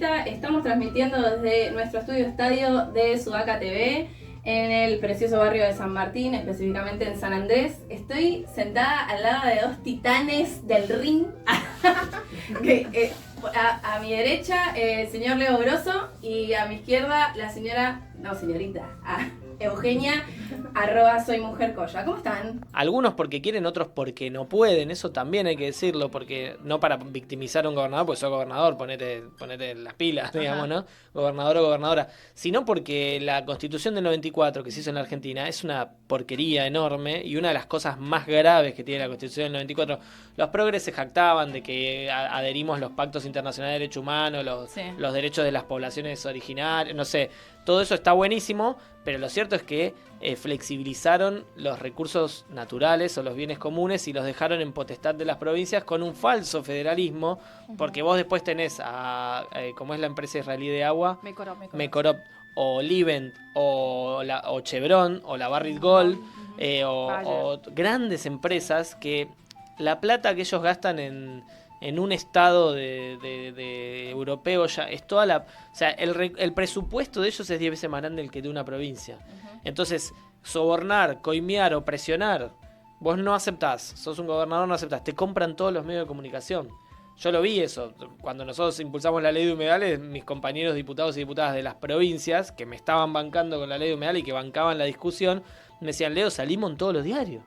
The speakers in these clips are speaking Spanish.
Laurita. Estamos transmitiendo desde nuestro estudio estadio de Sudaca TV en el precioso barrio de San Martín, específicamente en San Andrés. Estoy sentada al lado de dos titanes del ring. que, a mi derecha el señor Leo Grosso y a mi izquierda la señorita Eugenia, @soymujercoya. ¿Cómo están? Algunos porque quieren, otros porque no pueden, eso también hay que decirlo, porque no para victimizar a un gobernador, porque soy gobernador, ponete las pilas, digamos, ¿no? Gobernador o gobernadora, sino porque la Constitución del 94 que se hizo en la Argentina es una porquería enorme, y una de las cosas más graves que tiene la Constitución del 94, los progres se jactaban de que adherimos los pactos internacionales de derechos humanos, los derechos de las poblaciones originarias, no sé, todo eso está buenísimo, pero lo cierto es que flexibilizaron los recursos naturales o los bienes comunes y los dejaron en potestad de las provincias con un falso federalismo, porque vos después tenés como es la empresa israelí de agua, Mekorop o Livent o Chevron o la Barrick Gold, o grandes empresas que la plata que ellos gastan en un estado de europeo ya es toda la... O sea, el presupuesto de ellos es 10 veces más grande el que de una provincia. Entonces, sobornar, coimear o presionar, vos no aceptás, sos un gobernador, no aceptás, te compran todos los medios de comunicación. Yo lo vi eso, cuando nosotros impulsamos la ley de humedales, mis compañeros diputados y diputadas de las provincias, que me estaban bancando con la ley de humedales y que bancaban la discusión, me decían, Leo, salimos en todos los diarios.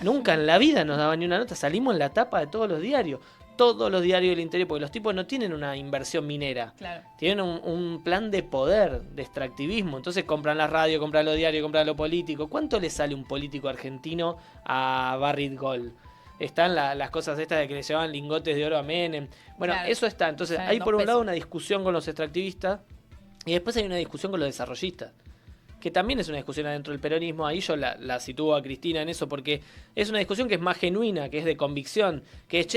Nunca en la vida nos daban ni una nota, salimos en la tapa de todos los diarios. Todos los diarios del interior, porque los tipos no tienen una inversión minera, tienen un plan de poder, de extractivismo. Entonces compran la radio, compran los diarios, compran lo político. ¿Cuánto le sale un político argentino a Barrick Gold? Están las cosas estas de que le llevaban lingotes de oro a Menem. Bueno, eso está. Entonces hay por un lado una discusión con los extractivistas y después hay una discusión con los desarrollistas, que también es una discusión adentro del peronismo. Ahí yo la sitúo a Cristina en eso, porque es una discusión que es más genuina, que es de convicción, que es,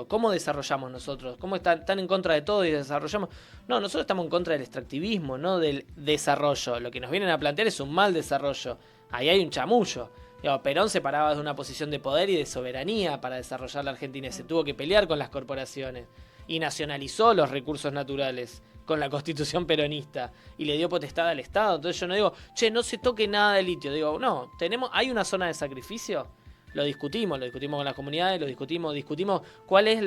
¿cómo desarrollamos nosotros? ¿Cómo están en contra de todo y desarrollamos? No, nosotros estamos en contra del extractivismo, no del desarrollo. Lo que nos vienen a plantear es un mal desarrollo. Ahí hay un chamullo. Perón se paraba de una posición de poder y de soberanía para desarrollar la Argentina. Se tuvo que pelear con las corporaciones y nacionalizó los recursos naturales con la Constitución peronista y le dio potestad al Estado. Entonces yo no digo, no se toque nada de litio. Digo, no, hay una zona de sacrificio. Lo discutimos con las comunidades, discutimos cuáles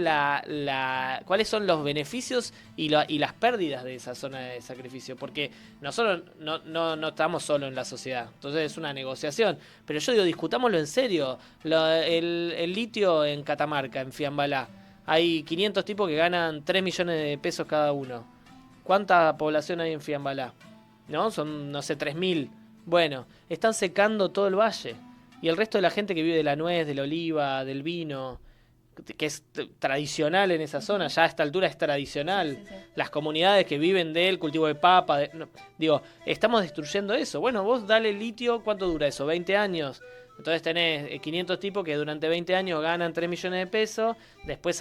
son los beneficios y las pérdidas de esa zona de sacrificio, porque nosotros no estamos solo en la sociedad, entonces es una negociación, pero yo digo, discutámoslo en serio. El litio en Catamarca, en Fiambalá, hay 500 tipos que ganan 3 millones de pesos cada uno. ¿Cuánta población hay en Fiambalá? ¿No? Son, no sé, 3.000. Bueno, están secando todo el valle. Y el resto de la gente que vive de la nuez, de la oliva, del vino, que es tradicional en esa zona, ya a esta altura es tradicional. Sí. Las comunidades que viven del cultivo de papa, estamos destruyendo eso. Bueno, vos dale litio, ¿cuánto dura eso? 20 años. Entonces tenés 500 tipos que durante 20 años ganan 3 millones de pesos, después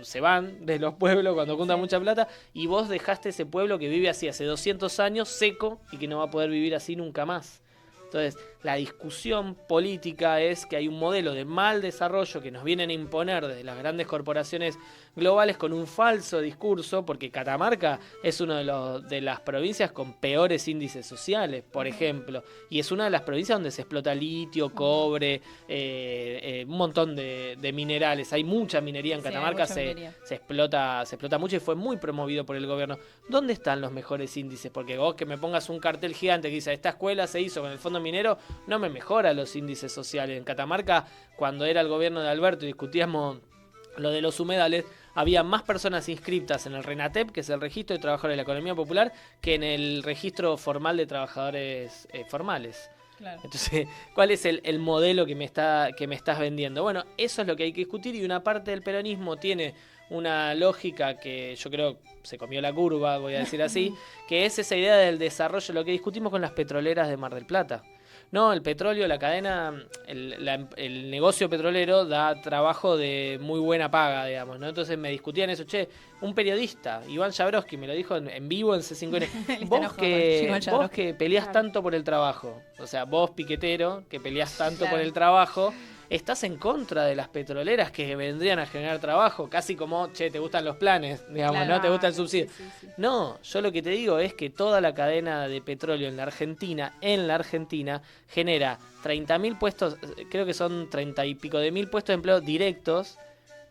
se van de los pueblos cuando juntan mucha plata, y vos dejaste ese pueblo que vive así hace 200 años seco y que no va a poder vivir así nunca más. Entonces, la discusión política es que hay un modelo de mal desarrollo que nos vienen a imponer desde las grandes corporaciones globales con un falso discurso, porque Catamarca es una de las provincias con peores índices sociales, por ejemplo, y es una de las provincias donde se explota litio, cobre, un montón de minerales. Hay mucha minería en Catamarca, se explota mucho y fue muy promovido por el gobierno. ¿Dónde están los mejores índices? Porque vos que me pongas un cartel gigante que dice, esta escuela se hizo con el fondo minero, no me mejora los índices sociales. En Catamarca, cuando era el gobierno de Alberto y discutíamos lo de los humedales, había más personas inscritas en el RENATEP, que es el registro de trabajadores de la economía popular, que en el registro formal de trabajadores formales. Claro. Entonces, ¿cuál es el modelo que me estás vendiendo? Bueno, eso es lo que hay que discutir, y una parte del peronismo tiene una lógica que yo creo se comió la curva, voy a decir así, que es esa idea del desarrollo, lo que discutimos con las petroleras de Mar del Plata. No, el petróleo, la cadena, el negocio petrolero da trabajo de muy buena paga, digamos, ¿no? Entonces me discutían eso, un periodista, Iván Jabrowski, me lo dijo en vivo en C5N, vos que peleás tanto por el trabajo, o sea, vos piquetero, que peleás tanto por el trabajo, estás en contra de las petroleras que vendrían a generar trabajo, casi como, che, ¿te gustan los planes? Digamos, Claro. ¿no? ¿Te gusta el subsidio? Sí. No, yo lo que te digo es que toda la cadena de petróleo en la Argentina, genera 30.000 puestos, creo que son 30 y pico de mil puestos de empleo directos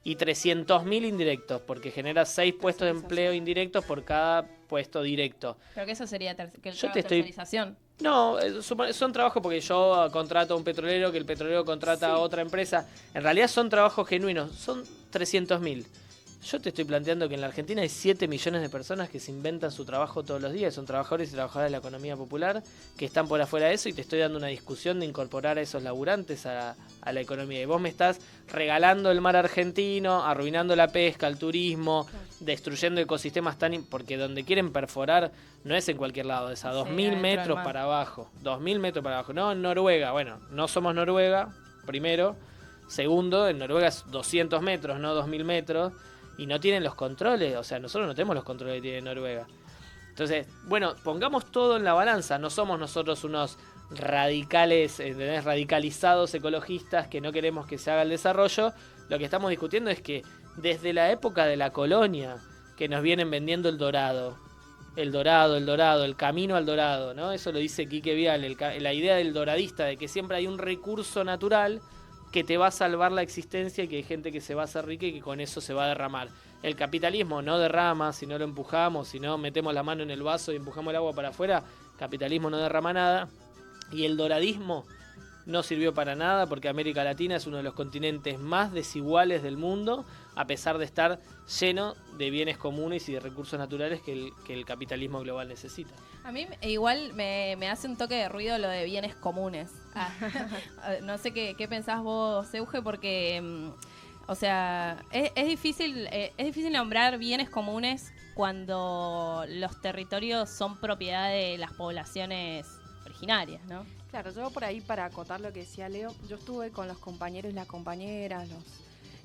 y 300.000 indirectos, porque genera 6 puestos de empleo indirectos por cada puesto directo. Pero que eso sería tercerización. No, son trabajos porque yo contrato a un petrolero, que el petrolero contrata a otra empresa. En realidad son trabajos genuinos, son 300.000. Yo te estoy planteando que en la Argentina hay 7 millones de personas que se inventan su trabajo todos los días. Son trabajadores y trabajadoras de la economía popular que están por afuera de eso, y te estoy dando una discusión de incorporar a esos laburantes a la economía. Y vos me estás regalando el mar argentino, arruinando la pesca, el turismo, destruyendo ecosistemas porque donde quieren perforar no es en cualquier lado, es a 2.000 metros para abajo. 2.000 metros para abajo. No en Noruega. Bueno, no somos Noruega, primero. Segundo, en Noruega es 200 metros, no 2.000 metros. Y no tienen los controles, o sea, nosotros no tenemos los controles que tiene Noruega. Entonces, bueno, pongamos todo en la balanza. No somos nosotros unos radicales, radicalizados ecologistas que no queremos que se haga el desarrollo. Lo que estamos discutiendo es que desde la época de la colonia, que nos vienen vendiendo el dorado, el camino al dorado, ¿no? Eso lo dice Quique Viale, la idea del doradista, de que siempre hay un recurso natural que te va a salvar la existencia y que hay gente que se va a hacer rica y que con eso se va a derramar. El capitalismo no derrama si no lo empujamos, si no metemos la mano en el vaso y empujamos el agua para afuera, capitalismo no derrama nada. Y el doradismo no sirvió para nada porque América Latina es uno de los continentes más desiguales del mundo, a pesar de estar lleno de bienes comunes y de recursos naturales que el capitalismo global necesita. A mí igual me hace un toque de ruido lo de bienes comunes. No sé qué pensás vos, Euge, porque, o sea, es difícil nombrar bienes comunes cuando los territorios son propiedad de las poblaciones originarias, ¿no? Claro, yo por ahí, para acotar lo que decía Leo, yo estuve con los compañeros y las compañeras,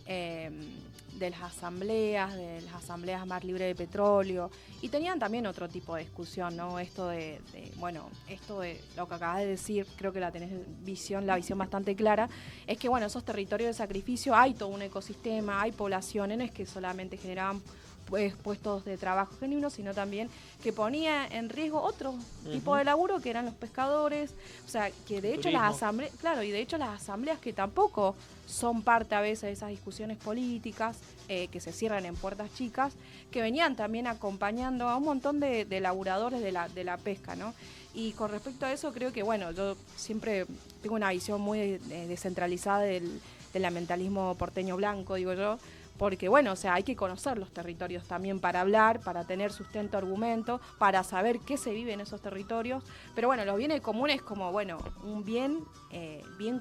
de las asambleas Mar Libre de Petróleo, y tenían también otro tipo de discusión, ¿no? Esto de lo que acabas de decir, creo que la visión bastante clara, es que, bueno, esos territorios de sacrificio, hay todo un ecosistema, hay poblaciones, no es que solamente generaban puestos de trabajo genuinos, sino también que ponía en riesgo otro tipo de laburo, que eran los pescadores. O sea, que de hecho las asambleas, claro, y de hecho las asambleas, que tampoco son parte a veces de esas discusiones políticas, que se cierran en puertas chicas, que venían también acompañando a un montón de laburadores de la pesca, ¿no? Y con respecto a eso, creo que, bueno, yo siempre tengo una visión muy descentralizada del ambientalismo porteño blanco, digo yo, porque, bueno, o sea, hay que conocer los territorios también para hablar, para tener sustento, argumento, para saber qué se vive en esos territorios. Pero, bueno, los bienes comunes como, bueno, un bien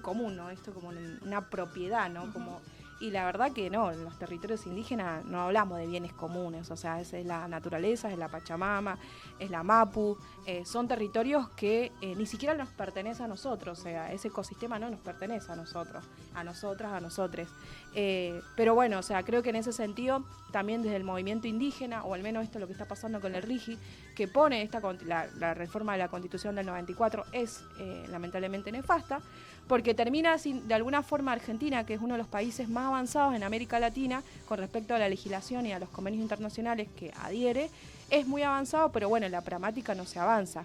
común, ¿no? Esto como una propiedad, ¿no? Como, y la verdad que no, en los territorios indígenas no hablamos de bienes comunes, o sea, es la naturaleza, es la Pachamama, es la Mapu, son territorios que ni siquiera nos pertenecen a nosotros, o sea, ese ecosistema no nos pertenece a nosotros, a nosotras, a nosotres. Pero bueno, o sea, creo que en ese sentido, también desde el movimiento indígena, o al menos esto es lo que está pasando con el RIGI, que pone la reforma de la Constitución del 94, es lamentablemente nefasta, porque termina de alguna forma Argentina, que es uno de los países más avanzados en América Latina con respecto a la legislación y a los convenios internacionales que adhiere, es muy avanzado, pero bueno, en la pragmática no se avanza.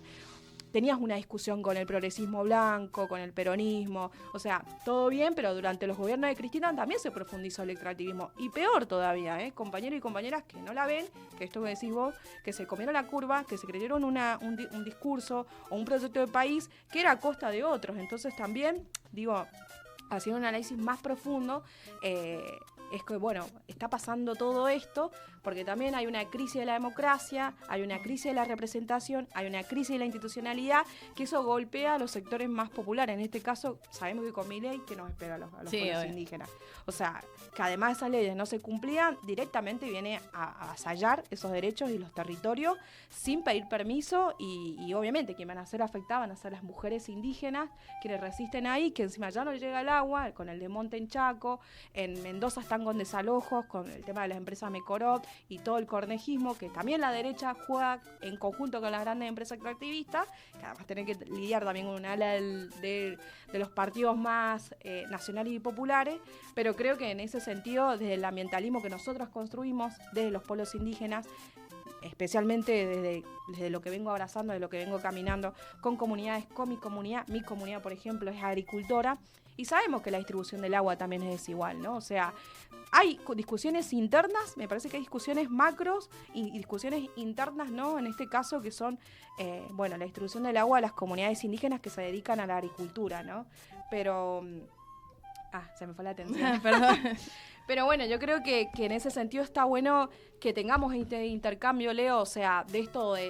Tenías una discusión con el progresismo blanco, con el peronismo, o sea, todo bien, pero durante los gobiernos de Cristina también se profundizó el extractivismo. Y peor todavía, compañeros y compañeras que no la ven, que esto que decís vos, que se comieron la curva, que se creyeron un discurso o un proyecto de país que era a costa de otros. Entonces también, digo, haciendo un análisis más profundo, es que, bueno, está pasando todo esto porque también hay una crisis de la democracia, hay una crisis de la representación, hay una crisis de la institucionalidad, que eso golpea a los sectores más populares. En este caso, sabemos que con Milei, que nos espera a los pueblos indígenas. O sea, que además esas leyes no se cumplían, directamente viene a avasallar esos derechos y los territorios sin pedir permiso, y obviamente quienes van a ser afectadas van a ser las mujeres indígenas, quienes resisten ahí, que encima ya no les llega el agua, con el desmonte en Chaco, en Mendoza están con desalojos, con el tema de las empresas Mecorot. y todo el cornejismo, que también la derecha juega en conjunto con las grandes empresas extractivistas, que además tienen que lidiar también con un ala de los partidos más nacionales y populares, pero creo que en ese sentido, desde el ambientalismo que nosotros construimos, desde los pueblos indígenas, especialmente desde lo que vengo abrazando, de lo que vengo caminando con comunidades, con mi comunidad por ejemplo es agricultora, y sabemos que la distribución del agua también es desigual, ¿no? O sea, hay discusiones internas, me parece que hay discusiones macros y discusiones internas, ¿no? En este caso que son, la distribución del agua a las comunidades indígenas que se dedican a la agricultura, ¿no? Pero... se me fue la atención. Perdón. Pero bueno, yo creo que en ese sentido está bueno que tengamos este intercambio, Leo, o sea, de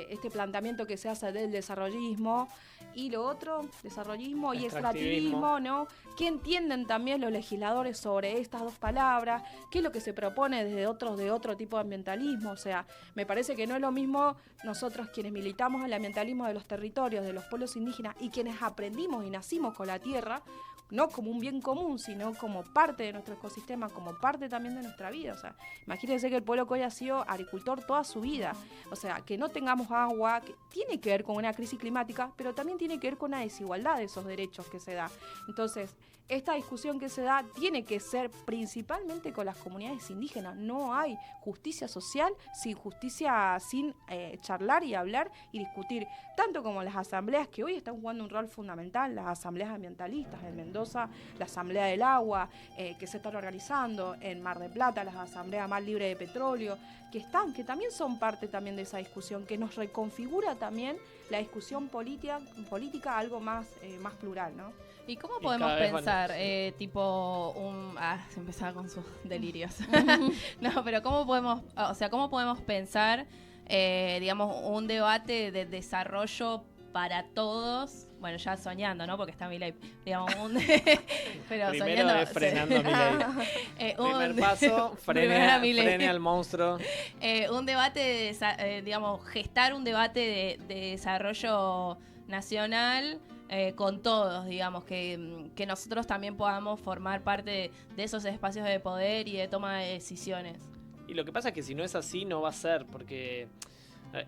este planteamiento que se hace del desarrollismo y lo otro, desarrollismo y extractivismo, ¿no? ¿Qué entienden también los legisladores sobre estas dos palabras? ¿Qué es lo que se propone desde otro tipo de ambientalismo? O sea, me parece que no es lo mismo nosotros quienes militamos el ambientalismo de los territorios, de los pueblos indígenas y quienes aprendimos y nacimos con la tierra, no como un bien común, sino como parte de nuestro ecosistema, como parte también de nuestra vida. O sea, imagínense que el pueblo que hoy ha sido agricultor toda su vida. O sea, que no tengamos agua, que tiene que ver con una crisis climática, pero también tiene que ver con una desigualdad de esos derechos que se da. Entonces, esta discusión que se da tiene que ser principalmente con las comunidades indígenas. No hay justicia social sin justicia, sin charlar y hablar y discutir, tanto como las asambleas que hoy están jugando un rol fundamental, las asambleas ambientalistas en Mendoza, la Asamblea del Agua, que se están organizando en Mar del Plata, las asambleas más libres de petróleo, que también son parte también de esa discusión, que nos reconfigura también la discusión política a algo más plural, ¿no? ¿Y cómo podemos pensar, se empezaba con sus delirios. No, pero ¿cómo podemos pensar, un debate de desarrollo para todos? Bueno, ya soñando, ¿no? Porque está Milei, digamos, pero primero soñando. es frenando a Milei. Primer paso, frene al monstruo. Un debate, gestar un debate de desarrollo nacional con todos, digamos, que nosotros también podamos formar parte de esos espacios de poder y de toma de decisiones. Y lo que pasa es que si no es así, no va a ser, porque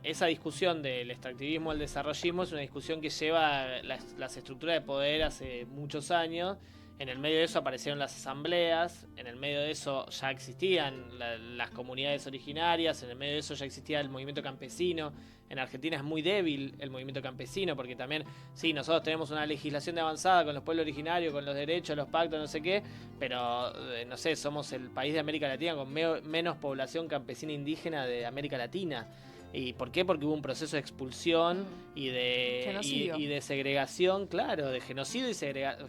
esa discusión del extractivismo al desarrollismo es una discusión que lleva las estructuras de poder hace muchos años. En el medio de eso aparecieron las asambleas, en el medio de eso ya existían las comunidades originarias, en el medio de eso ya existía el movimiento campesino. En Argentina es muy débil el movimiento campesino porque también, sí, nosotros tenemos una legislación de avanzada con los pueblos originarios, con los derechos, los pactos, no sé qué, pero, no sé, somos el país de América Latina con menos población campesina indígena de América Latina. ¿Y por qué? Porque hubo un proceso de expulsión y de segregación, claro, de genocidio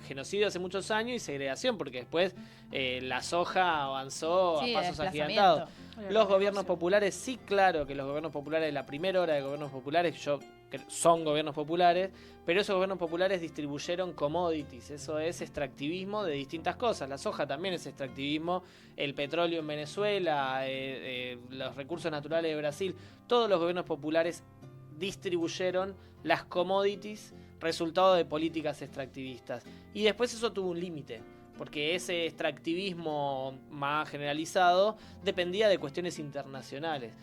genocidio hace muchos años y segregación, porque después la soja avanzó a pasos agigantados. Los gobiernos populares, sí, claro que los gobiernos populares, la primera hora de gobiernos populares, son gobiernos populares, pero esos gobiernos populares distribuyeron commodities, eso es extractivismo de distintas cosas. La soja también es extractivismo, el petróleo en Venezuela, los recursos naturales de Brasil, todos los gobiernos populares distribuyeron las commodities resultado de políticas extractivistas. Y después eso tuvo un límite, porque ese extractivismo más generalizado dependía de cuestiones internacionales.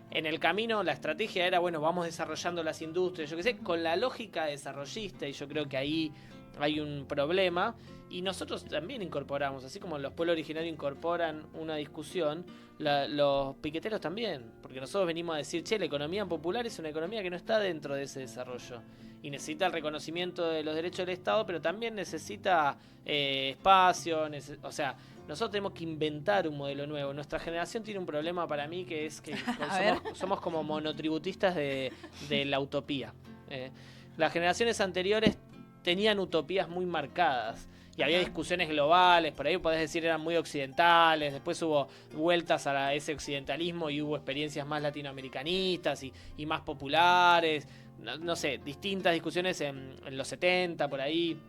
En el camino la estrategia era, vamos desarrollando las industrias, con la lógica desarrollista, y yo creo que ahí hay un problema, y nosotros también incorporamos, así como los pueblos originarios incorporan una discusión, los piqueteros también, porque nosotros venimos a decir, la economía popular es una economía que no está dentro de ese desarrollo, y necesita el reconocimiento de los derechos del Estado, pero también necesita espacio, nosotros tenemos que inventar un modelo nuevo. Nuestra generación tiene un problema para mí, que es que somos como monotributistas de la utopía. Las generaciones anteriores tenían utopías muy marcadas y había discusiones globales, por ahí podés decir eran muy occidentales, después hubo vueltas a ese occidentalismo y hubo experiencias más latinoamericanistas y más populares, no sé, distintas discusiones en los 70, por ahí,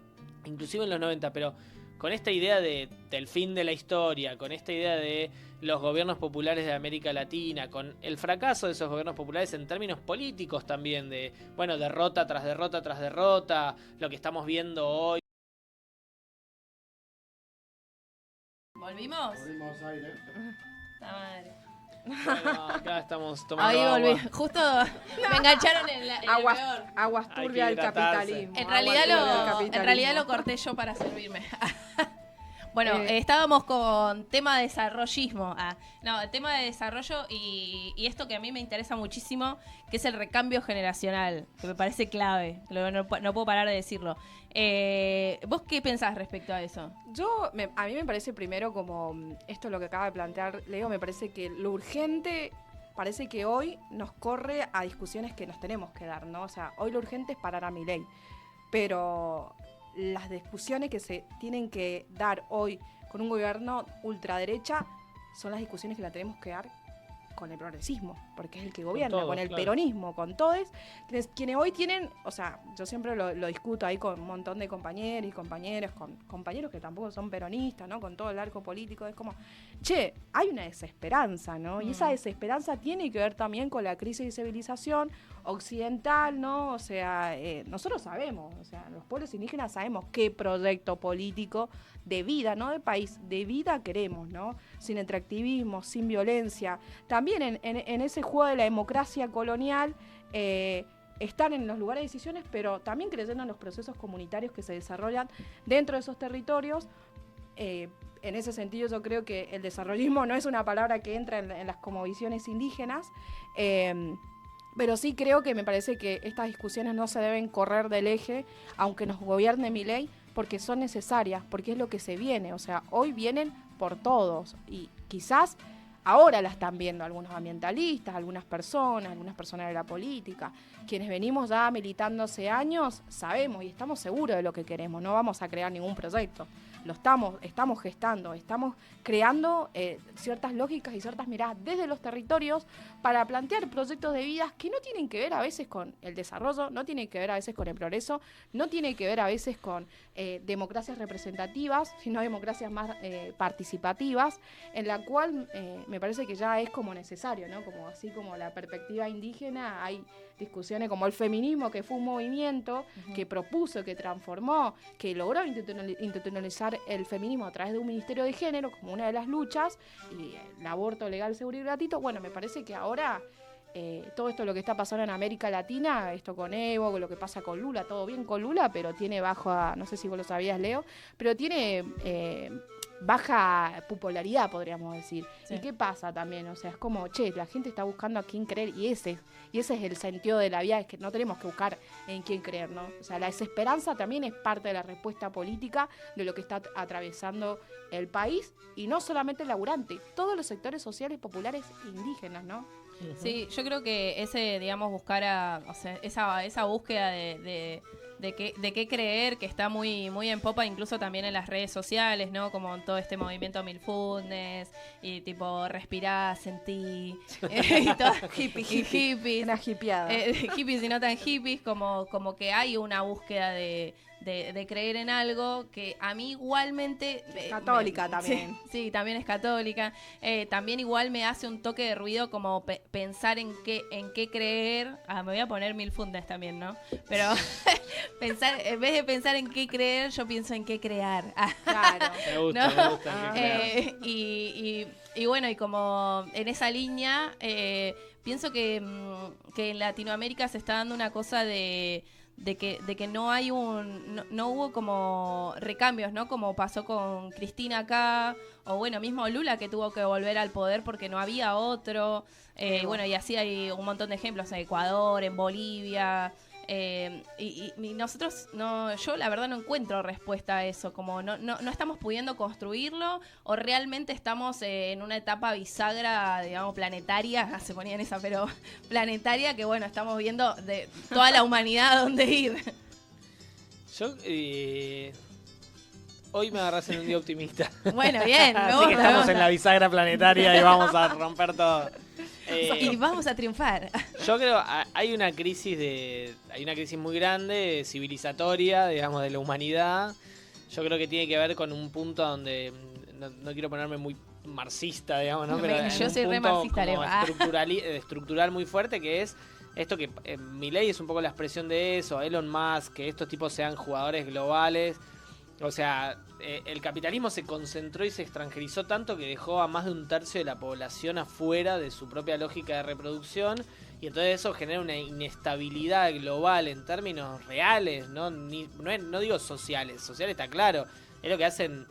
inclusive en los 90, pero con esta idea del fin de la historia, con esta idea de los gobiernos populares de América Latina, con el fracaso de esos gobiernos populares en términos políticos también, de derrota tras derrota tras derrota, lo que estamos viendo hoy. ¿Volvimos? Volvimos aire. La madre. Bueno, acá estamos tomando Ahí agua. volví. Justo me engancharon en el Aguas, peor. aguas Hay que turbias del hidratarse. capitalismo. En aguas realidad, turbias del en capitalismo. realidad lo corté yo para servirme. Bueno, Eh. estábamos con tema de desarrollismo. No, el tema de desarrollo y esto que a mí me interesa muchísimo, que es el recambio generacional, que me parece clave. No puedo parar de decirlo. ¿Vos qué pensás respecto a eso? A mí me parece primero como esto lo que acaba de plantear Leo, me parece que lo urgente parece que hoy nos corre a discusiones que nos tenemos que dar, ¿no? O sea, hoy lo urgente es parar a Milei, pero las discusiones que se tienen que dar hoy con un gobierno ultraderecha son las discusiones que la tenemos que dar con el progresismo, porque es el que gobierna, todos, con el claro. peronismo, con todos, quienes hoy tienen, o sea, yo siempre lo discuto ahí con un montón de compañeros y compañeras, con compañeros que tampoco son peronistas, ¿no? Con todo el arco político, es como, che, hay una desesperanza, ¿no? Y esa desesperanza tiene que ver también con la crisis de civilización occidental, ¿no? O sea, nosotros sabemos, o sea, los pueblos indígenas sabemos qué proyecto político de vida, no de país, de vida queremos, ¿no? Sin extractivismo, sin violencia. También en ese juego de la democracia colonial, están en los lugares de decisiones, pero también creyendo en los procesos comunitarios que se desarrollan dentro de esos territorios. En ese sentido yo creo que el desarrollismo no es una palabra que entra en las cosmovisiones indígenas, pero sí creo que me parece que estas discusiones no se deben correr del eje, aunque nos gobierne Milei, porque son necesarias, porque es lo que se viene. O sea, hoy vienen por todos y quizás ahora la están viendo algunos ambientalistas, algunas personas de la política. Quienes venimos ya militando hace años sabemos y estamos seguros de lo que queremos, no vamos a crear ningún proyecto. Estamos gestando, estamos creando ciertas lógicas y ciertas miradas desde los territorios para plantear proyectos de vida que no tienen que ver a veces con el desarrollo, no tienen que ver a veces con el progreso, no tienen que ver a veces con democracias representativas, sino democracias más participativas, en la cual me parece que ya es como necesario, ¿no? Como así como la perspectiva indígena, hay discusiones como el feminismo, que fue un movimiento que propuso, que transformó, que logró institucionalizar el feminismo a través de un ministerio de género como una de las luchas, y el aborto legal, seguro y gratuito. Bueno, me parece que ahora todo esto lo que está pasando en América Latina, esto con Evo, lo que pasa con Lula, todo bien con Lula, pero tiene baja, no sé si vos lo sabías, Leo, pero tiene baja popularidad, podríamos decir. Sí. ¿Y qué pasa también? O sea, es como, che, la gente está buscando a quién creer, y ese es el sentido de la vida, es que no tenemos que buscar en quién creer, ¿no? O sea, la desesperanza también es parte de la respuesta política de lo que está atravesando el país, y no solamente el laburante, todos los sectores sociales populares indígenas, ¿no? Sí, yo creo que ese, digamos, o sea, esa búsqueda de qué creer, que está muy, muy en popa, incluso también en las redes sociales, ¿no? Como todo este movimiento Mindfulness y tipo respirar, sentí y todo, hippies, Una hippieada. hippies y no tan hippies, como que hay una búsqueda de creer en algo que a mí igualmente... Católica también. Sí, también es católica. También igual me hace un toque de ruido como pensar en qué creer. Me voy a poner Mindfulness también, ¿no? Pero en vez de pensar en qué creer, yo pienso en qué crear. Claro. Me gusta, No. me gusta. Y bueno, y como en esa línea, pienso que en Latinoamérica se está dando una cosa de que no hay no hubo como recambios, ¿no? Como pasó con Cristina acá, o bueno, mismo Lula, que tuvo que volver al poder porque no había otro. Bueno, y así hay un montón de ejemplos en Ecuador, en Bolivia. Y nosotros, yo la verdad no encuentro respuesta a eso, como no estamos pudiendo construirlo, o realmente estamos en una etapa bisagra, digamos, planetaria, se ponía en esa, pero planetaria, que bueno, estamos viendo de toda la humanidad a dónde ir. Yo hoy me agarras en un día optimista. Bueno, bien, me Así gusta, que me estamos gusta. en la bisagra planetaria y vamos a romper todo. Y vamos a triunfar. Yo creo hay una crisis muy grande, civilizatoria, digamos, de la humanidad. Yo creo que tiene que ver con un punto donde no quiero ponerme muy marxista, digamos, ¿no? Pero Yo en soy un re punto marxista, como Leo. estructural muy fuerte, que es esto que Milei es un poco la expresión de eso, Elon Musk, que estos tipos sean jugadores globales. O sea, el capitalismo se concentró y se extranjerizó tanto que dejó a más de un tercio de la población afuera de su propia lógica de reproducción, y entonces eso genera una inestabilidad global en términos reales, no digo sociales. Sociales está claro, es lo que hacen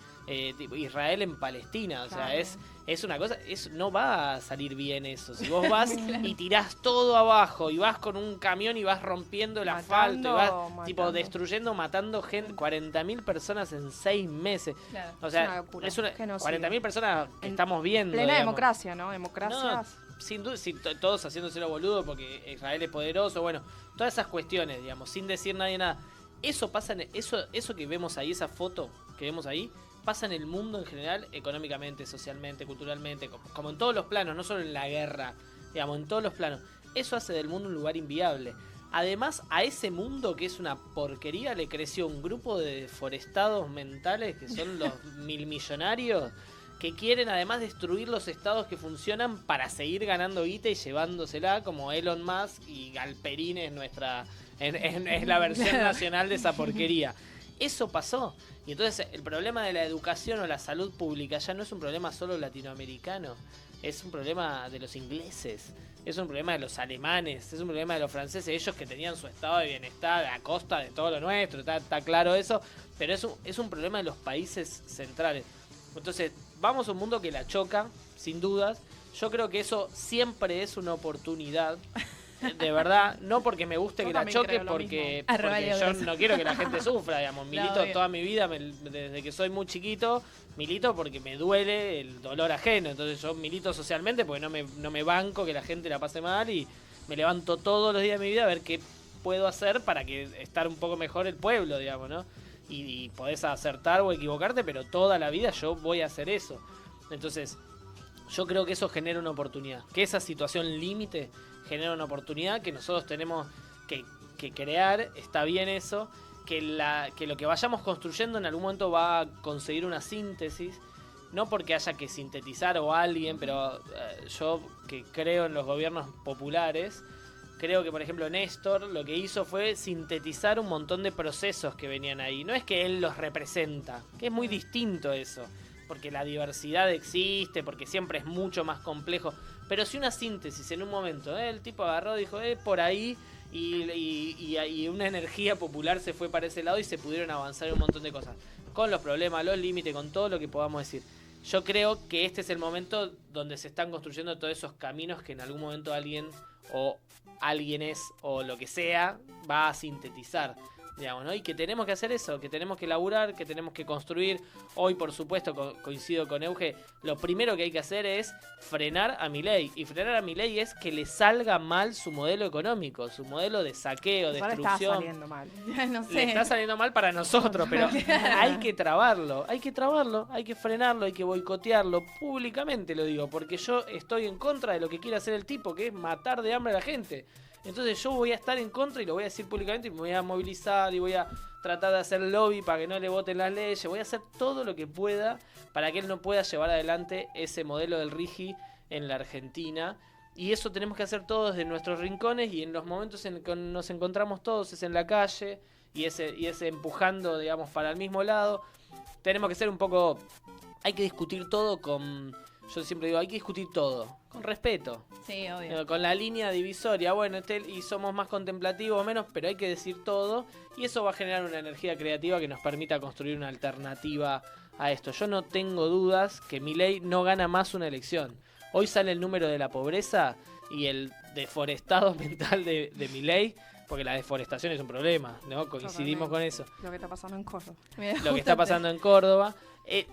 tipo Israel en Palestina, o sea, Claro. es una cosa, no va a salir bien eso. Si vos vas y tirás todo abajo y vas con un camión y vas rompiendo el asfalto y vas tipo matando. destruyendo, matando gente, 40.000 personas en 6 meses. Claro. O sea, Es una locura, es una genocidio. 40.000 personas que En estamos viendo. Plena digamos. democracia, ¿no? Democracia. No, sin duda, todos haciéndose lo boludo porque Israel es poderoso, bueno, todas esas cuestiones, digamos, sin decir nadie nada. Eso pasa, eso que vemos ahí, esa foto que vemos ahí, pasa en el mundo en general, económicamente, socialmente, culturalmente, como en todos los planos, no solo en la guerra, digamos, en todos los planos. Eso hace del mundo un lugar inviable. Además, a ese mundo que es una porquería le creció un grupo de deforestados mentales que son los milmillonarios que quieren además destruir los estados que funcionan para seguir ganando guita y llevándosela, como Elon Musk y Galperín es es la versión nacional de esa porquería. Eso pasó. Y entonces el problema de la educación o la salud pública ya no es un problema solo latinoamericano, es un problema de los ingleses, es un problema de los alemanes, es un problema de los franceses, ellos que tenían su estado de bienestar a costa de todo lo nuestro, está claro eso, pero es un problema de los países centrales. Entonces, vamos a un mundo que la choca, sin dudas. Yo creo que eso siempre es una oportunidad. De verdad, no porque me guste Yo que la también choque, creo lo porque Arroba yo Dios. no quiero que la gente sufra, digamos. Milito obvio. toda mi vida, desde que soy muy chiquito, milito porque me duele el dolor ajeno. Entonces yo milito socialmente porque no me banco que la gente la pase mal y me levanto todos los días de mi vida a ver qué puedo hacer para que estar un poco mejor el pueblo, digamos, ¿no? Y podés acertar o equivocarte, pero toda la vida yo voy a hacer eso. Entonces, yo creo que eso genera una oportunidad. Que esa situación límite genera una oportunidad que nosotros tenemos que crear. Está bien eso. Que lo que vayamos construyendo en algún momento va a conseguir una síntesis. No porque haya que sintetizar o alguien, pero yo que creo en los gobiernos populares, creo que, por ejemplo, Néstor lo que hizo fue sintetizar un montón de procesos que venían ahí. No es que él los representa, que es muy distinto eso. Porque la diversidad existe, porque siempre es mucho más complejo. Pero si una síntesis en un momento, el tipo agarró y dijo, por ahí, y una energía popular se fue para ese lado y se pudieron avanzar un montón de cosas. Con los problemas, los límites, con todo lo que podamos decir. Yo creo que este es el momento donde se están construyendo todos esos caminos que en algún momento alguien o lo que sea va a sintetizar, digamos, ¿no? Y que tenemos que hacer eso, que tenemos que laburar, que tenemos que construir. Hoy, por supuesto, coincido con Euge, lo primero que hay que hacer es frenar a Milei. Y frenar a Milei es que le salga mal su modelo económico, su modelo de saqueo, Ahora está destrucción. saliendo mal. No sé. Le está saliendo mal para nosotros, pero hay que trabarlo, hay que frenarlo, hay que boicotearlo, públicamente lo digo, porque yo estoy en contra de lo que quiere hacer el tipo, que es matar de hambre a la gente. Entonces yo voy a estar en contra y lo voy a decir públicamente y me voy a movilizar y voy a tratar de hacer lobby para que no le voten las leyes, voy a hacer todo lo que pueda para que él no pueda llevar adelante ese modelo del RIGI en la Argentina. Y eso tenemos que hacer todos desde nuestros rincones y en los momentos en que nos encontramos todos es en la calle y ese empujando, digamos, para el mismo lado. Tenemos que ser un poco... Hay que discutir todo con... Yo siempre digo, hay que discutir todo con respeto. Sí, obvio. Con la línea divisoria, bueno, y somos más contemplativos o menos, pero hay que decir todo y eso va a generar una energía creativa que nos permita construir una alternativa a esto. Yo no tengo dudas que Milei no gana más una elección. Hoy sale el número de la pobreza y el deforestado mental de Milei, porque la deforestación es un problema, ¿no? Coincidimos con eso. Lo que está pasando en Córdoba. Lo que está pasando en Córdoba.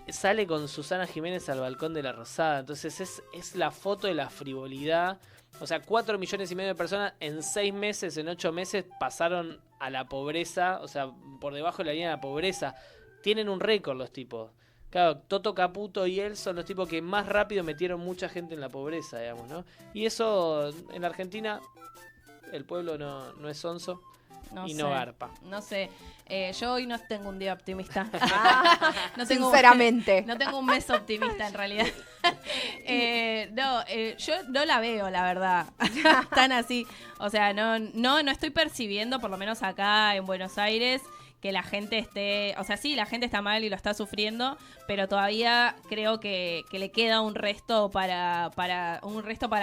Sale con Susana Jiménez al balcón de la Rosada. Entonces es la foto de la frivolidad. O sea, 4,5 millones de personas en 6 meses, en 8 meses pasaron a la pobreza. O sea, por debajo de la línea de la pobreza. Tienen un récord los tipos. Claro, Toto Caputo y él son los tipos que más rápido metieron mucha gente en la pobreza, digamos, ¿no? Y eso en la Argentina el pueblo no es sonso. No y sé, no garpa. No sé. Yo hoy no tengo un día optimista. No Sinceramente. No tengo un mes optimista en realidad. Yo no la veo, la verdad. Tan así. O sea, no estoy percibiendo, por lo menos acá en Buenos Aires, que la gente esté, o sea, sí, la gente está mal y lo está sufriendo, pero todavía creo que le queda un resto para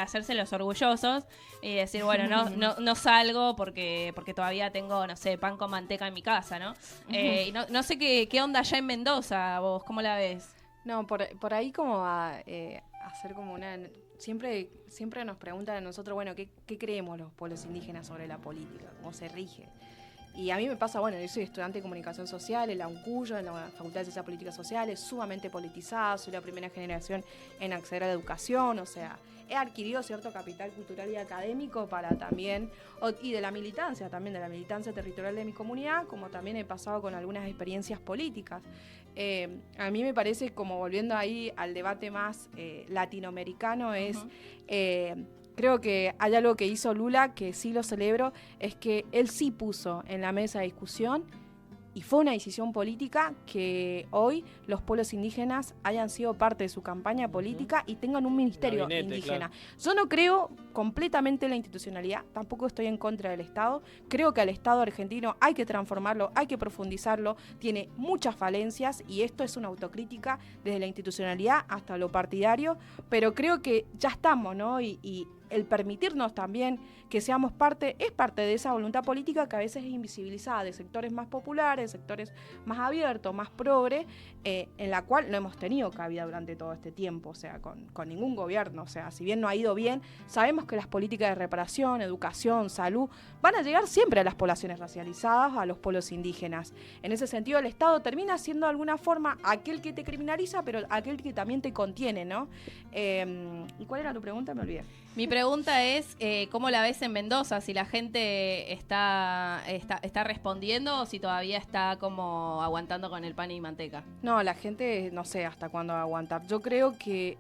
hacerse los orgullosos y decir, bueno, no salgo porque todavía tengo, no sé, pan con manteca en mi casa, ¿no? Y no sé qué onda allá en Mendoza, vos, ¿cómo la ves? No, por ahí como a hacer como una... Siempre nos preguntan a nosotros, bueno, ¿qué creemos los pueblos indígenas sobre la política? ¿Cómo se rige? Y a mí me pasa, bueno, yo soy estudiante de Comunicación Social en la UNCUYO, en la Facultad de Ciencias Políticas Sociales, sumamente politizada, soy la primera generación en acceder a la educación, o sea, he adquirido cierto capital cultural y académico para también, y de la militancia territorial de mi comunidad, como también he pasado con algunas experiencias políticas. A mí me parece, como volviendo ahí al debate más latinoamericano, es... creo que hay algo que hizo Lula que sí lo celebro, es que él sí puso en la mesa de discusión y fue una decisión política que hoy los pueblos indígenas hayan sido parte de su campaña política y tengan un ministerio indígena. Claro. Yo no creo completamente en la institucionalidad, tampoco estoy en contra del Estado. Creo que al Estado argentino hay que transformarlo, hay que profundizarlo, tiene muchas falencias y esto es una autocrítica desde la institucionalidad hasta lo partidario, pero creo que ya estamos, ¿no? Y el permitirnos también que seamos parte, es parte de esa voluntad política que a veces es invisibilizada, de sectores más populares, sectores más abiertos, más progre, en la cual no hemos tenido cabida durante todo este tiempo, o sea, con ningún gobierno. O sea, si bien no ha ido bien, sabemos que las políticas de reparación, educación, salud, van a llegar siempre a las poblaciones racializadas, a los pueblos indígenas. En ese sentido, el Estado termina siendo de alguna forma aquel que te criminaliza, pero aquel que también te contiene, ¿no? ¿Y cuál era tu pregunta? Me olvidé. Mi pregunta es, ¿cómo la ves en Mendoza? Si la gente está respondiendo o si todavía está como aguantando con el pan y manteca. No, la gente no sé hasta cuándo va a aguantar. Yo creo que,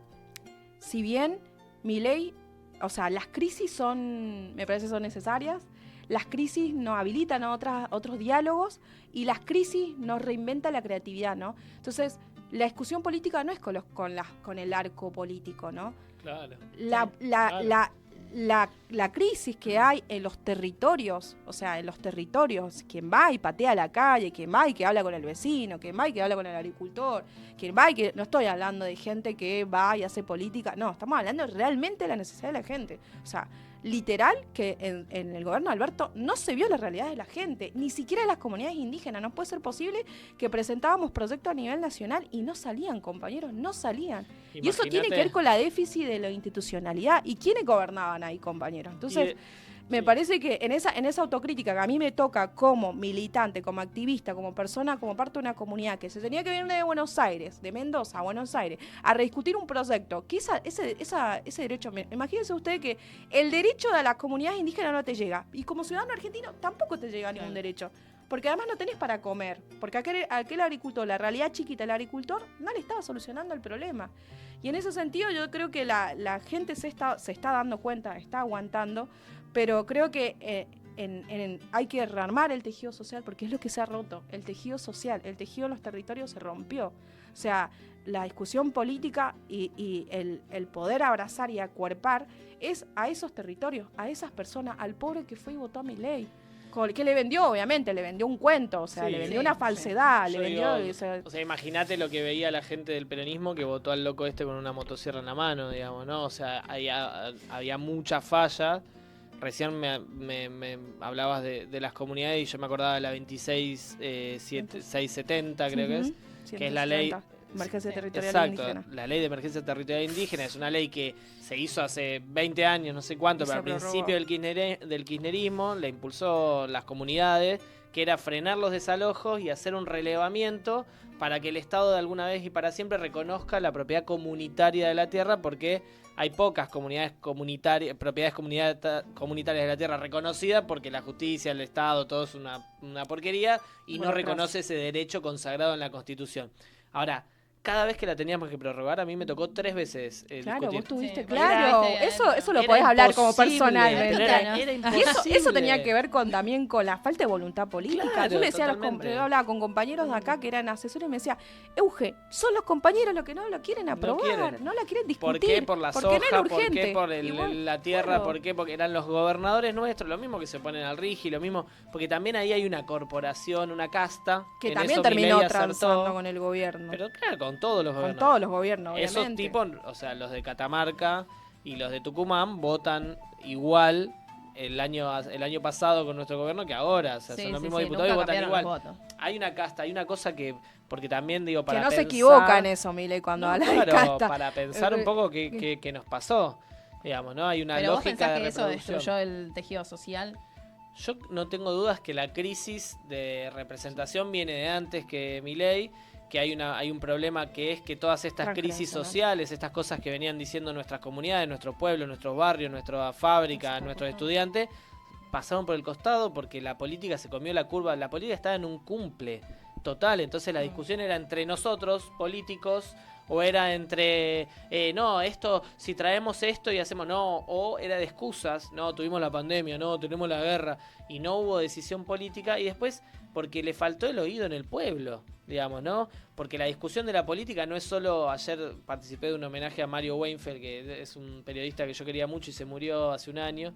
si bien Milei, o sea, las crisis me parece son necesarias, las crisis nos habilitan a otros diálogos y las crisis nos reinventan la creatividad, ¿no? Entonces, la discusión política no es con el arco político, ¿no? Claro. La crisis que hay en los territorios, o sea, en los territorios, quien va y patea la calle, quien va y que habla con el vecino, quien va y que habla con el agricultor, quien va y que... No estoy hablando de gente que va y hace política, no, estamos hablando realmente de la necesidad de la gente. O sea, literal que en el gobierno de Alberto no se vio la realidad de la gente, ni siquiera de las comunidades indígenas. No puede ser posible que presentábamos proyectos a nivel nacional y no salían, compañeros, no salían. Imagínate. Y eso tiene que ver con la déficit de la institucionalidad. ¿Y quiénes gobernaban ahí, compañeros? Entonces, me parece que en esa autocrítica que a mí me toca como militante, como activista, como persona, como parte de una comunidad que se tenía que venir de Buenos Aires, de Mendoza a Buenos Aires, a rediscutir un proyecto, que ese derecho, imagínense usted que el derecho de las comunidades indígenas no te llega, y como ciudadano argentino tampoco te llega ningún derecho, porque además no tenés para comer, porque aquel agricultor, la realidad chiquita del agricultor, no le estaba solucionando el problema. Y en ese sentido yo creo que la gente se está dando cuenta, está aguantando, pero creo que hay que rearmar el tejido social, porque es lo que se ha roto, el tejido social, el tejido de los territorios se rompió. O sea, la discusión política y el poder abrazar y acuerpar es a esos territorios, a esas personas, al pobre que fue y votó a Milei. Que le vendió, obviamente, le vendió un cuento, o sea, le vendió una falsedad, le vendió... O sea, imagínate lo que veía la gente del peronismo que votó al loco este con una motosierra en la mano, digamos, ¿no? O sea, había muchas fallas. Recién me hablabas de las comunidades y yo me acordaba de la 2670, creo que es, que es la ley... Emergencia territorial indígena. La ley de emergencia territorial indígena es una ley que se hizo hace 20 años, no sé cuánto, pero al principio del kirchnerismo la impulsó las comunidades, que era frenar los desalojos y hacer un relevamiento para que el Estado de alguna vez y para siempre reconozca la propiedad comunitaria de la tierra, porque hay pocas propiedades comunitarias de la tierra reconocidas, porque la justicia, el Estado, todo es una porquería y no reconoce ese derecho consagrado en la Constitución. Ahora, cada vez que la teníamos que prorrogar, a mí me tocó 3 veces Claro, discutir. vos tuviste, Sí, claro. era- Eso lo Era podés hablar como imposible, personalmente. pero era Y imposible. eso tenía que ver también con la falta de voluntad política. Claro, Yo le decía totalmente. yo hablaba con compañeros de acá que eran asesores y me decía, Euge, son los compañeros los que no lo quieren aprobar, quieren. no la quieren ¿Por discutir. qué? Por la porque no soja, era ¿por urgente. qué? Por Y bueno, la tierra, claro. ¿por qué? Porque eran los gobernadores nuestros, lo mismo que se ponen al RIGI, lo mismo, porque también ahí hay una corporación, una casta. Que en también eso terminó Milei transando acertó. con el gobierno. Pero claro, con todos los con gobiernos. todos los gobiernos, Esos obviamente. tipos, o sea, los de Catamarca y los de Tucumán votan igual el año pasado con nuestro gobierno que ahora. O sea, son los mismos diputados y nunca votan cambiaron igual. los votos. Hay una casta, hay una cosa que, porque también digo, Que para no se pensar- equivoca en eso, Milei, cuando No, habla de claro, casta. para pensar un poco qué nos pasó. Digamos, ¿no? Hay una Pero vos lógica pensás de que eso reproducción. destruyó el tejido social. Yo no tengo dudas que la crisis de representación viene de antes que Milei, que hay un problema que es que todas estas crisis Transgeneracional. sociales, estas cosas que venían diciendo nuestras comunidades, nuestro pueblo, nuestros barrios, nuestra fábrica, nuestros estudiantes, pasaron por el costado porque la política se comió la curva, la política estaba en un cumple total, entonces la discusión era entre nosotros, políticos, o era entre, no, esto, si traemos esto y hacemos, no, o era de excusas, no, tuvimos la pandemia, no, tenemos la guerra, y no hubo decisión política, y después, porque le faltó el oído en el pueblo, digamos, ¿no? Porque la discusión de la política no es solo, ayer participé de un homenaje a Mario Weinfeld, que es un periodista que yo quería mucho y se murió hace un año,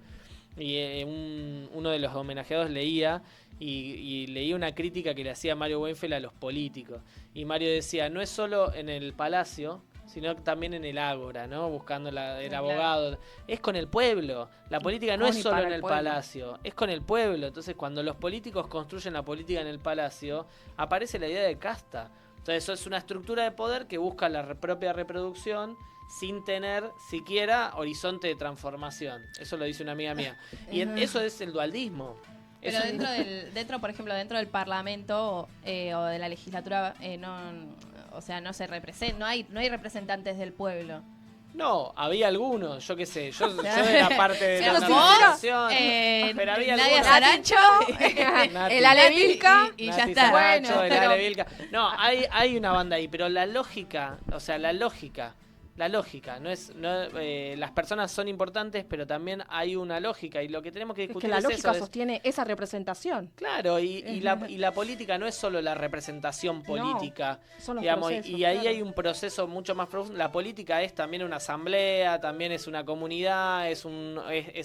y uno de los homenajeados leía y leía una crítica que le hacía Mario Weinfeld a los políticos. Y Mario decía, no es solo en el palacio, sino también en el ágora, ¿no? Buscando el Claro. abogado. Es con el pueblo. La política no Con es y solo para en el el pueblo. palacio, es con el pueblo. Entonces, cuando los políticos construyen la política en el palacio, aparece la idea de casta. Entonces, eso es una estructura de poder que busca la propia reproducción sin tener siquiera horizonte de transformación. Eso lo dice una amiga mía. Y eso es el dualdismo. Pero Es dentro, por ejemplo, dentro del Parlamento o de la legislatura, o sea, no se representa, no hay representantes del pueblo. No, había algunos, yo qué sé, yo era parte de la Siendo vos, organización, pero había Nadia algunos. Saracho, Nati. El Ale Vilca. y ya Nati está. Saracho, Bueno, el pero- Ale Vilca. No, hay una banda ahí, pero la lógica, o sea, la lógica, no es, las personas son importantes, pero también hay una lógica y lo que tenemos que Es que discutir la es lógica eso, sostiene esa representación. claro, y la política no es solo la representación política, Son los digamos, procesos, y ahí claro. hay un proceso mucho más profundo. La política es también una asamblea, también es una comunidad, es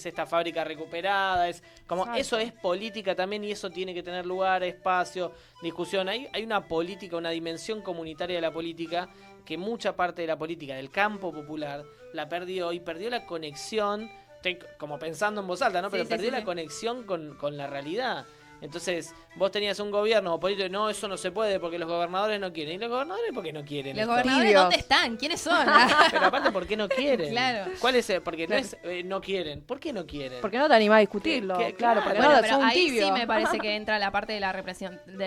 esta fábrica recuperada, es como Exacto. eso es política también y eso tiene que tener lugar, espacio, discusión. Hay una política, una dimensión comunitaria de la política que mucha parte de la política del campo popular la perdió y perdió la conexión, como pensando en voz alta, ¿no? Pero Sí, perdió sí. la conexión con la realidad. Entonces, vos tenías un gobierno político, no, eso no se puede porque los gobernadores no quieren. ¿Y los gobernadores por qué no quieren? Los esto? gobernadores, Tibios. ¿dónde están? ¿Quiénes son? Pero aparte, ¿por qué no quieren? Claro. ¿Cuál es? Porque no es no quieren. ¿Por qué no quieren? Porque no te animás a discutirlo. Que- Claro, claro. porque Bueno, no, pero son ahí tibios. sí me parece que entra la parte de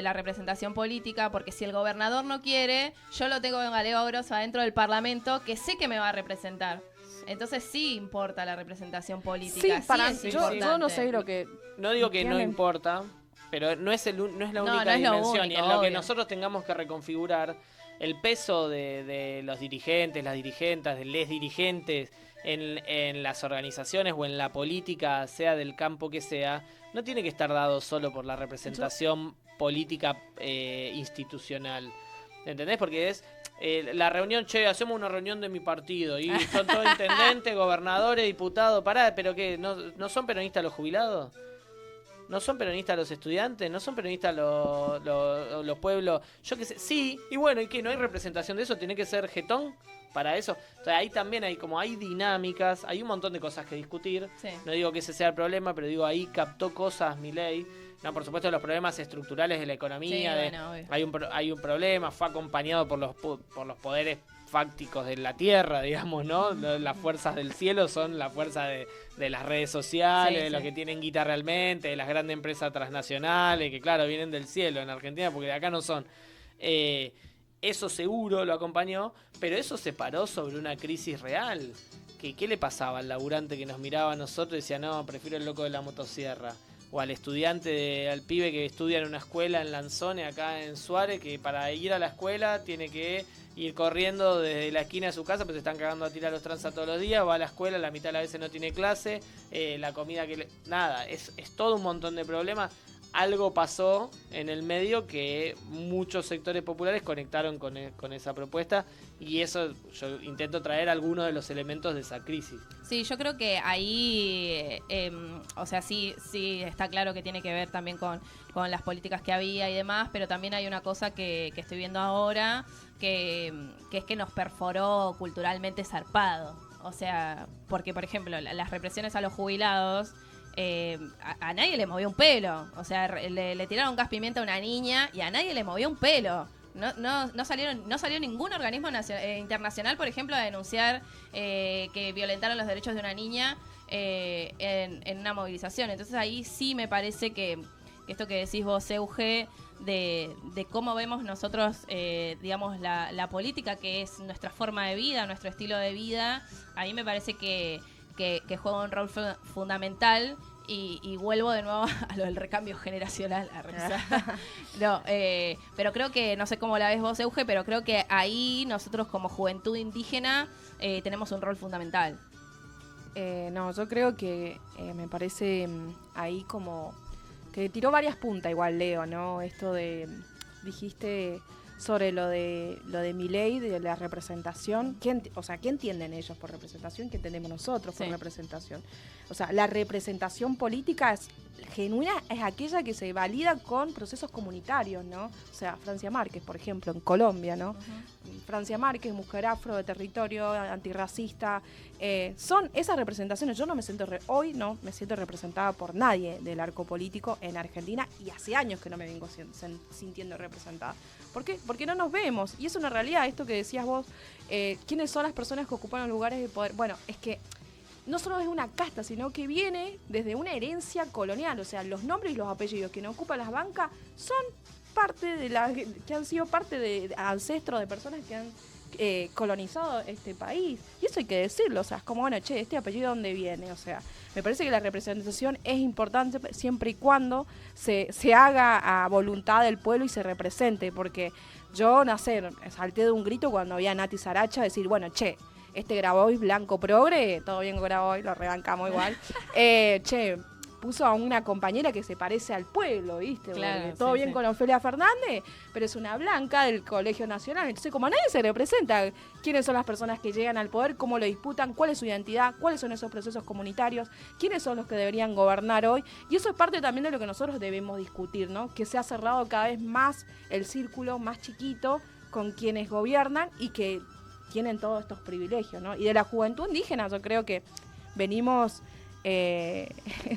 la representación política, porque si el gobernador no quiere, yo lo tengo en Galego Grosso adentro del Parlamento, que sé que me va a representar. Entonces sí importa la representación Sí, política. Sí, para es yo no importante. sé lo que... No digo que no Tienen- importa, pero no es la No, única no es lo dimensión. único, y en lo que obvio. nosotros tengamos que reconfigurar el peso de los dirigentes, las dirigentes, de les dirigentes en las organizaciones o en la política, sea del campo que sea, no tiene que estar dado solo por la representación política institucional. ¿Entendés? Porque es la reunión, che, hacemos una reunión de mi partido y son todos intendentes, gobernadores, diputados, pará, pero ¿qué? ¿No son peronistas los jubilados? ¿No son peronistas los estudiantes? ¿No son peronistas los pueblos? Yo qué sé, sí, y bueno, ¿y qué? ¿No hay representación de eso? ¿Tiene que ser jetón para eso? O sea, ahí también hay dinámicas, hay un montón de cosas que discutir. Sí. No digo que ese sea el problema, pero digo, ahí captó cosas Milei. No, por supuesto, los problemas estructurales de la economía, Sí, bueno, obvio. hay un problema, fue acompañado por los poderes fácticos de la tierra, digamos, ¿no? Las fuerzas del cielo son la fuerza de las redes sociales, Sí, de los sí. que tienen guita realmente, de las grandes empresas transnacionales, que claro, vienen del cielo en Argentina, porque de acá no son. Eso seguro lo acompañó, pero eso se paró sobre una crisis real. ¿Qué le pasaba al laburante que nos miraba a nosotros y decía, no, prefiero el loco de la motosierra? o al estudiante, al pibe que estudia en una escuela en Lanzone, acá en Suárez, que para ir a la escuela tiene que ir corriendo desde la esquina de su casa, pues se están cagando a tirar los tranzas todos los días, va a la escuela, la mitad de las veces no tiene clase, la comida que... Nada, es todo un montón de problemas. Algo pasó en el medio que muchos sectores populares conectaron con esa propuesta, y eso yo intento traer algunos de los elementos de esa crisis. Sí, yo creo que ahí, o sea, sí está claro que tiene que ver también con las políticas que había y demás, pero también hay una cosa que estoy viendo ahora, que es que nos perforó culturalmente zarpado. O sea, porque, por ejemplo, las represiones a los jubilados... a nadie le movió un pelo. O sea, le tiraron gas pimienta a una niña y a nadie le movió un pelo. No salió ningún organismo internacional, por ejemplo, a denunciar que violentaron los derechos de una niña en una movilización. Entonces ahí sí me parece que esto que decís vos, Euge, de cómo vemos nosotros, digamos, la política, que es nuestra forma de vida, nuestro estilo de vida, ahí me parece que juega un rol fundamental, y vuelvo de nuevo a lo del recambio generacional. No, pero creo que, no sé cómo la ves vos, Euge, pero creo que ahí nosotros como juventud indígena tenemos un rol fundamental. No, yo creo que me parece ahí como que tiró varias puntas igual, Leo, ¿no? Esto dijiste sobre lo de Milei, de la representación. ¿Qué entienden ellos por representación? ¿Qué entendemos nosotros por representación? O sea, la representación política genuina es aquella que se valida con procesos comunitarios, ¿no? O sea, Francia Márquez, por ejemplo, en Colombia, ¿no? Francia Márquez, mujer afro, de territorio, antirracista. Son esas representaciones. Yo hoy no me siento representada por nadie del arco político en Argentina, y hace años que no me vengo sintiendo representada. ¿Por qué? Porque no nos vemos, y es una realidad esto que decías vos. ¿Quiénes son las personas que ocupan los lugares de poder? Bueno, es que no solo es una casta, sino que viene desde una herencia colonial. O sea, los nombres y los apellidos que no ocupan las bancas son parte que han sido parte de ancestros de personas que han colonizado este país. Y eso hay que decirlo. O sea, es como, bueno, ¿este apellido dónde viene? O sea, me parece que la representación es importante siempre y cuando se haga a voluntad del pueblo y se represente. Porque yo, salté de un grito cuando había a Nati Saracha decir, bueno, Grabois blanco progre, todo bien con Grabois, lo rebancamos igual. Puso a una compañera que se parece al pueblo, ¿viste? Claro, todo bien con Ofelia Fernández, pero es una blanca del Colegio Nacional. Entonces, como nadie se representa, quiénes son las personas que llegan al poder, cómo lo disputan, cuál es su identidad, cuáles son esos procesos comunitarios, quiénes son los que deberían gobernar hoy. Y eso es parte también de lo que nosotros debemos discutir, ¿no? Que se ha cerrado cada vez más el círculo más chiquito con quienes gobiernan y que tienen todos estos privilegios, ¿no? Y de la juventud indígena yo creo que venimos...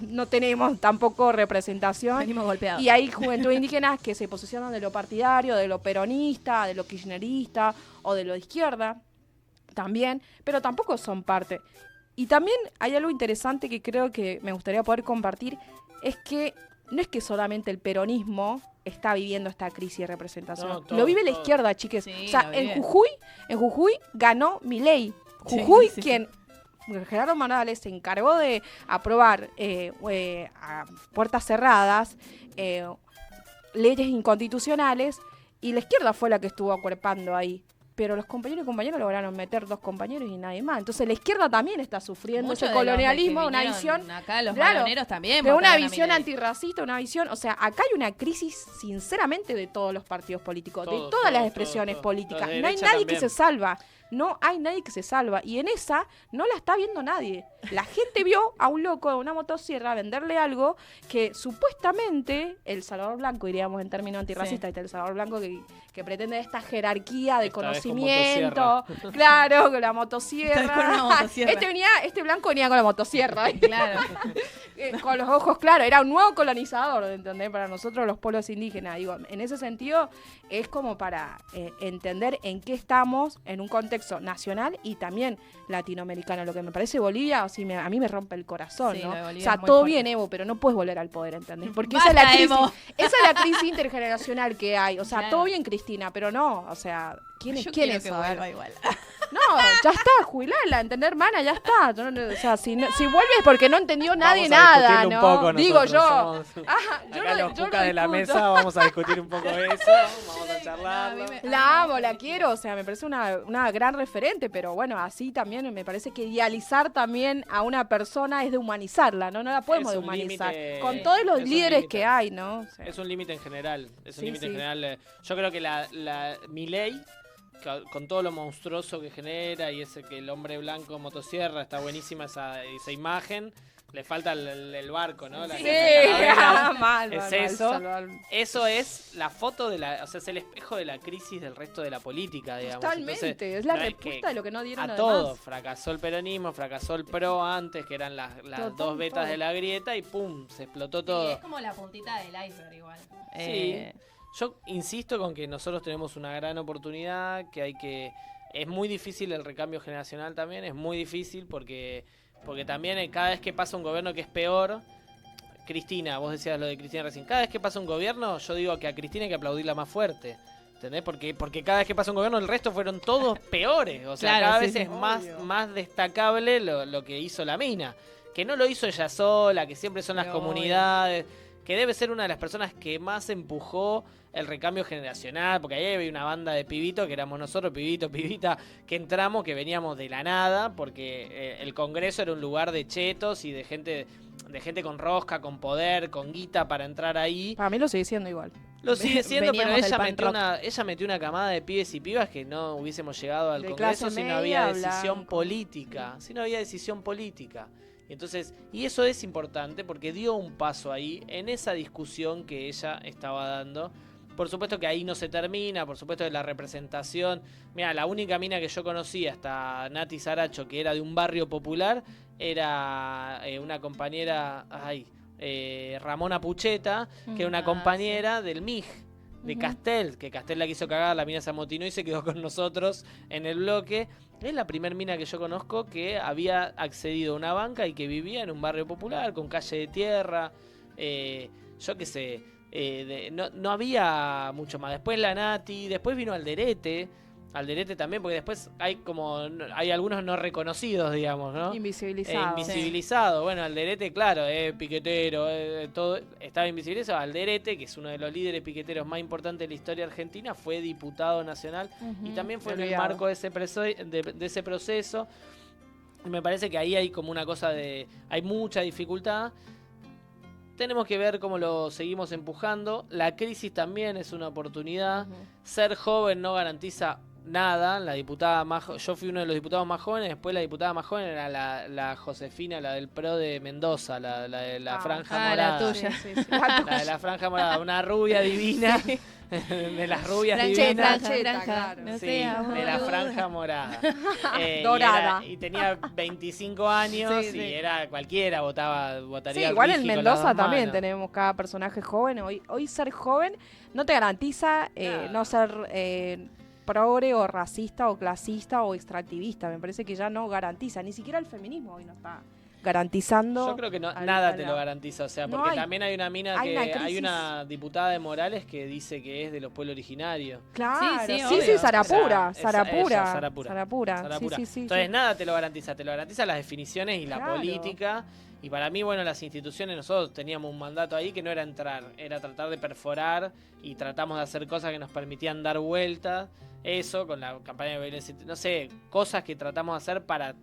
no tenemos tampoco representación. Venimos golpeados. Y hay juventud indígenas que se posicionan de lo partidario, de lo peronista, de lo kirchnerista o de lo de izquierda también, pero tampoco son parte. Y también hay algo interesante que creo que me gustaría poder compartir, es que no es que solamente el peronismo está viviendo esta crisis de representación. Lo vive la izquierda, chiques. Sí, o sea, en Jujuy ganó Milei. Jujuy, quien... Gerardo Morales se encargó de aprobar a puertas cerradas leyes inconstitucionales, y la izquierda fue la que estuvo acuerpando ahí. Pero los compañeros y compañeras lograron meter 2 compañeros y nadie más. Entonces la izquierda también está sufriendo ese colonialismo, una visión... Acá los baloneros también. De una visión antirracista, una visión... O sea, acá hay una crisis, sinceramente, de todos los partidos políticos, de todas las expresiones políticas. No hay nadie que se salva. No hay nadie que se salva. Y en esa no la está viendo nadie. La gente vio a un loco de una motosierra venderle algo que supuestamente el Salvador Blanco, diríamos en términos antirracistas, el Salvador Blanco que pretende esta jerarquía de conocimiento. Claro, con la motosierra. Este blanco venía con la motosierra. Claro. Con los ojos claros. Era un nuevo colonizador, ¿entendés? Para nosotros los pueblos indígenas. Digo, en ese sentido es como para entender en qué estamos en un contexto nacional y también latinoamericano. Lo que me parece Bolivia, o sea, a mí me rompe el corazón, sí, ¿no? O sea, todo bien, Evo, pero no puedes volver al poder, ¿entendés? Porque esa es la crisis intergeneracional que hay. O sea, todo bien, Cristina, pero no, o sea, ¿quién es? Que vuelva igual. No, ya está, jubilala, ¿entender, hermana? Ya está. O sea, si vuelves porque no entendió nadie Vamos a nada, discutirlo ¿no? un poco Digo nosotros, yo. somos- Yo Acá lo- los yo lo cucas de la discuto. mesa vamos a discutir un poco eso, vamos a charlarlo. La amo, la quiero, o sea, me parece una gran referente, pero bueno, así también me parece que idealizar también a una persona es de humanizarla, ¿no? No la podemos Es un dehumanizar. límite- Con todos los es un líderes límite. que hay, ¿no? O sea, Es un límite en general. Es un Sí, límite en sí. general. Yo creo que Milei, con todo lo monstruoso que genera y ese que el hombre blanco motosierra, está buenísima esa imagen. Le falta el barco, ¿no? sí, calavera. mal, es mal, eso. mal. Eso es la foto o sea, es el espejo de la crisis del resto de la política, digamos. Totalmente, Entonces, es la no es respuesta que de lo que no dieron a los todo. demás. Fracasó el peronismo, fracasó el PRO antes, que eran las Total, dos vetas todo. de la grieta, y pum, se explotó Sí, todo. es como la puntita del iceberg igual. Sí. Yo insisto con que nosotros tenemos una gran oportunidad, es muy difícil el recambio generacional también, es muy difícil porque también cada vez que pasa un gobierno que es peor, Cristina, vos decías lo de Cristina recién, cada vez que pasa un gobierno, yo digo que a Cristina hay que aplaudirla más fuerte. ¿Entendés? Porque cada vez que pasa un gobierno, el resto fueron todos peores. O sea, Claro, cada sí, vez sí. es más, Obvio. más destacable lo que hizo la mina. Que no lo hizo ella sola, que siempre son las Pero comunidades, que debe ser una de las personas que más empujó el recambio generacional, porque ahí había una banda de pibitos, que éramos nosotros, pibita, que entramos, que veníamos de la nada, porque el Congreso era un lugar de chetos y de gente con rosca, con poder, con guita para entrar ahí. Para mí lo sigue siendo igual. Lo sigue siendo, pero Veníamos del ella punk rock. ella metió una camada de pibes y pibas que no hubiésemos llegado al De Congreso clase si no media, había decisión blanco. política. Si no había decisión política. Y entonces, y eso es importante porque dio un paso ahí en esa discusión que ella estaba dando. Por supuesto que ahí no se termina, por supuesto que la representación. Mira, la única mina que yo conocía, hasta Nati Saracho, que era de un barrio popular, era una compañera, Ramona Pucheta, que era una compañera del MIG, de Castel, que Castel la quiso cagar, la mina se amotinó y se quedó con nosotros en el bloque. Es la primer mina que yo conozco que había accedido a una banca y que vivía en un barrio popular, con calle de tierra, yo qué sé, no había mucho más. Después la Nati, después vino Alderete también, porque después hay algunos no reconocidos, digamos, ¿no? Invisibilizado. Invisibilizado. Bueno, Alderete, claro, piquetero, todo estaba invisibilizado. Alderete, que es uno de los líderes piqueteros más importantes de la historia argentina, fue diputado nacional y también fue en el olvidado. marco de ese proceso. Y me parece que ahí hay como una cosa hay mucha dificultad. Tenemos que ver cómo lo seguimos empujando. La crisis también es una oportunidad. Ser joven no garantiza nada. La diputada yo fui uno de los diputados más jóvenes. Después la diputada más joven era la Josefina, la del PRO de Mendoza, la de la franja morada. la tuya. Sí, sí, sí. La de la franja morada, una rubia divina. De las rubias divinas. claro. No Sí, seas de la boluda. franja morada. Dorada. Y tenía 25 años Sí, sí. y era cualquiera, Sí, votaría igual en Rigi con las Mendoza dos también manos. tenemos cada personaje joven. Hoy ser joven no te garantiza Nada. no ser progre o racista o clasista o extractivista. Me parece que ya no garantiza. Ni siquiera el feminismo hoy no está garantizando. Yo creo que al- nada a te la- lo garantiza, o sea, No porque hay- también hay una mina hay una hay crisis. una diputada de Morales que dice que es de los pueblos originarios. Claro, Sí, sí, sí, sí, obvio. Sarapura, O sea, Sarapura, ella, Sarapura. Sarapura. Sarapura. Sí, sí, sí, Entonces sí. nada te lo garantiza las definiciones y la Claro. política. Y para mí, bueno, las instituciones, nosotros teníamos un mandato ahí que no era entrar, era tratar de perforar y tratamos de hacer cosas que nos permitían dar vueltas. Eso, con la campaña de violencia, no sé, cosas que tratamos de hacer para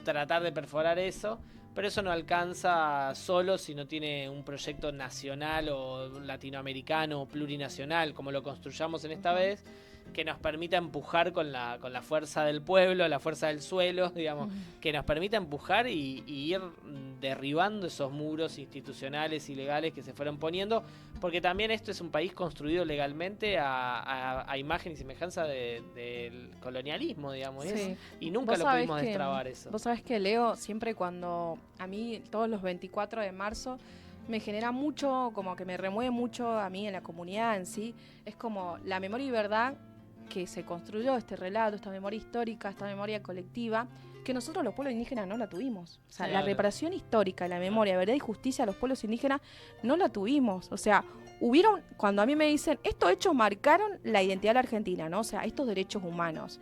tratar de perforar eso. Pero eso no alcanza solo si no tiene un proyecto nacional o latinoamericano o plurinacional, como lo construyamos en esta vez, que nos permita empujar con la fuerza del pueblo, la fuerza del suelo, digamos, que nos permita empujar y ir derribando esos muros institucionales y legales que se fueron poniendo, porque también esto es un país construido legalmente a imagen y semejanza del colonialismo, digamos, Sí. y nunca Vos lo sabés pudimos que- destrabar eso. Vos sabés que Leo, siempre cuando a mí todos los 24 de marzo me genera mucho, como que me remueve mucho a mí en la comunidad en sí, es como la memoria y verdad que se construyó este relato, esta memoria histórica, esta memoria colectiva, que nosotros los pueblos indígenas no la tuvimos. O sea, Claro. la reparación histórica, la memoria, verdad y justicia a los pueblos indígenas no la tuvimos. O sea, hubieron, cuando a mí me dicen, estos hechos marcaron la identidad de la Argentina, ¿no? O sea, estos derechos humanos.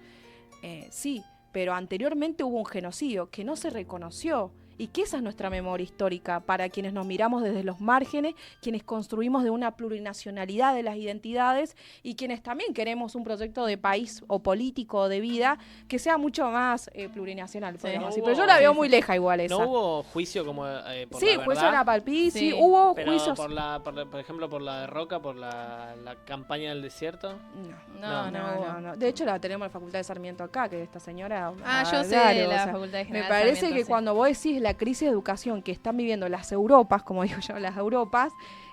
Sí, pero anteriormente hubo un genocidio que no se reconoció. Y que esa es nuestra memoria histórica para quienes nos miramos desde los márgenes, quienes construimos de una plurinacionalidad de las identidades y quienes también queremos un proyecto de país o político o de vida que sea mucho más plurinacional, podríamos decir. Pero yo la veo muy leja igual esa. ¿No hubo juicio como por sí, la juicio verdad? en Apalpí, sí, Sí. hubo Pero juicios. por ejemplo, por la de Roca, por la campaña del desierto. No. De hecho, la tenemos en la Facultad de Sarmiento acá, que esta señora... Yo sé claro, de o la sea, Facultad de me General parece Sarmiento, que sí. cuando vos decís la crisis de educación que están viviendo las Europas, como digo yo, las Europas,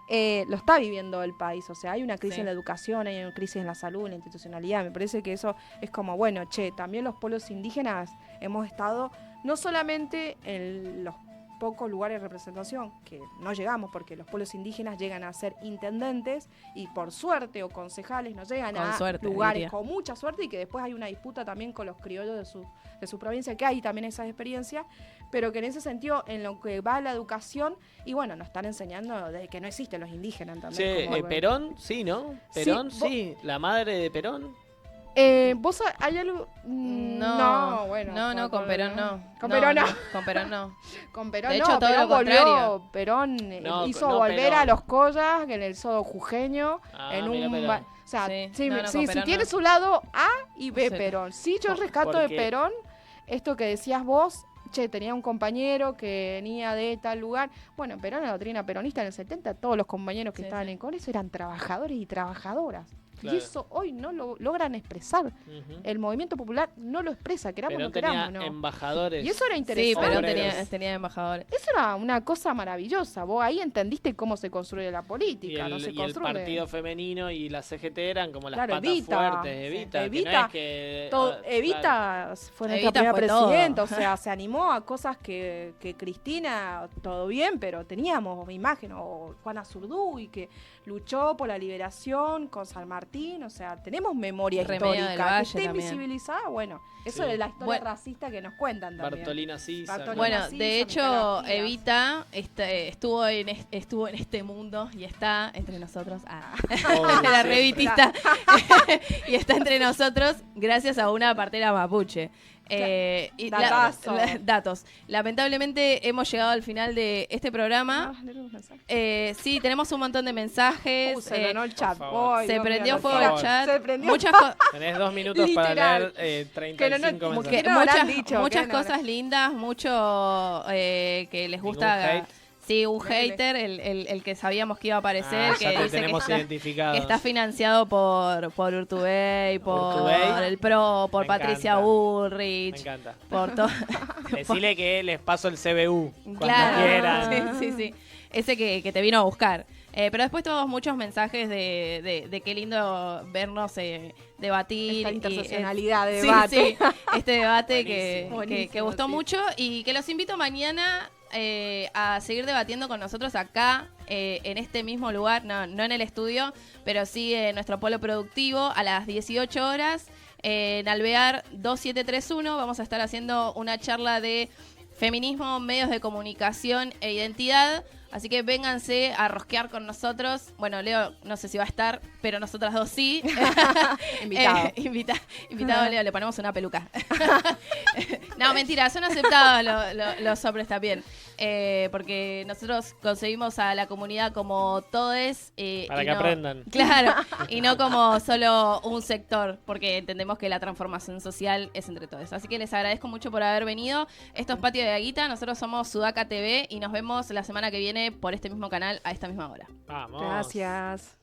lo está viviendo el país. O sea, hay una crisis Sí. en la educación, hay una crisis en la salud, en la institucionalidad. Me parece que eso es como, bueno, también los pueblos indígenas hemos estado no solamente en los pocos lugares de representación, que no llegamos porque los pueblos indígenas llegan a ser intendentes y por suerte o concejales no llegan Con a suerte, lugares diría. con mucha suerte y que después hay una disputa también con los criollos de su provincia, que hay también esas experiencias, pero que en ese sentido, en lo que va a la educación, y bueno, nos están enseñando de que no existen los indígenas también. Sí, como- Perón, sí, ¿no? Sí, Perón, vos- sí. La madre de Perón. ¿Vos hay algo? No, bueno. no, con Perón no. Con Perón no. Con Perón no. Con Perón De no, hecho, todo Perón lo contrario. Perón No, hizo no, volver Perón. a los Collas en el sodo jujeño, en mira, un... Perón. O sea, Sí. sí, No, no, sí, con sí Perón tiene no. su lado A y B Sí. Perón. Sí, yo Por- rescato de porque- Perón esto que decías vos. Tenía un compañero que venía de tal lugar. Bueno, Perón, en la doctrina peronista en el 70, todos los compañeros que Sí, estaban sí. en Congreso eran trabajadores y trabajadoras. Claro. Y eso hoy no lo logran expresar. Ujú. El movimiento popular no lo expresa, queramos o Perón no tenía queramos, ¿no? embajadores. Y eso era Sí, interesante. Perón Obreros. tenía embajadores. Eso era una cosa maravillosa. Vos ahí entendiste cómo se construye la Y política, no se el construye. partido femenino y la CGT eran como las Claro, patas Evita. fuertes de Evita. Sí. que Evita, no es que, claro. Evita fue nuestra Evita primera fue todo. presidenta, o sea, se animó a cosas que Cristina, todo bien, pero teníamos imagen, o Juana Zurduy, que luchó por la liberación con San Martín, o sea, tenemos memoria Remedio del histórica, que Valle esté también. invisibilizada, bueno, eso Sí. es la historia Bueno. racista que nos cuentan también. Bartolina Sisa. Bartolina Bueno, Sisa, de hecho, Micaela Díaz. Evita estuvo en este mundo y está entre nosotros. Obvio, La siempre. revitista. Y está entre nosotros gracias a una partera mapuche. Y Datazo. datos. Lamentablemente hemos llegado al final de este programa. Ah, leer un mensaje. Sí, tenemos un montón de mensajes. Se llenó el chat. por favor. Ay, Se Dios mío, prendió no fuego quiero. el chat. Se prendió. Muchas cosas. Tenés 2 minutos para Literal. leer Que no, 35 como mensajes. que no habrán dicho, muchas que no habrán- cosas lindas, mucho que les gusta. ¿Ningún hate? Sí, un Dale. hater, el que sabíamos que iba a aparecer, Ah, que ya te dice tenemos que identificado. está financiado por Urtubey, por Urtubey. el PRO, por Me Patricia encanta. Me Bullrich, encanta. por todo. Decile que les paso el CBU cuando Claro, quieran. sí. Ese que te vino a buscar. Pero después todos muchos mensajes de qué lindo vernos debatir. Esta y, interseccionalidad de sí, debate. sí, este debate Buenísimo. que Buenísimo, gustó sí. mucho y que los invito mañana a seguir debatiendo con nosotros acá en este mismo lugar, no en el estudio, pero sí en nuestro polo productivo a las 18 horas en Alvear 2731. Vamos a estar haciendo una charla de feminismo, medios de comunicación e identidad. Así que vénganse a rosquear con nosotros. Bueno, Leo no sé si va a estar, pero nosotras dos sí. Invitado. Invitado, Leo, le ponemos una peluca. No, mentira, son aceptados los hombres también. Porque nosotros concebimos a la comunidad como todes. Para y que aprendan. Claro, y no como solo un sector, porque entendemos que la transformación social es entre todos. Así que les agradezco mucho por haber venido. Esto es Patio de Aguita, nosotros somos Sudaca TV y nos vemos la semana que viene por este mismo canal a esta misma hora. Vamos. Gracias.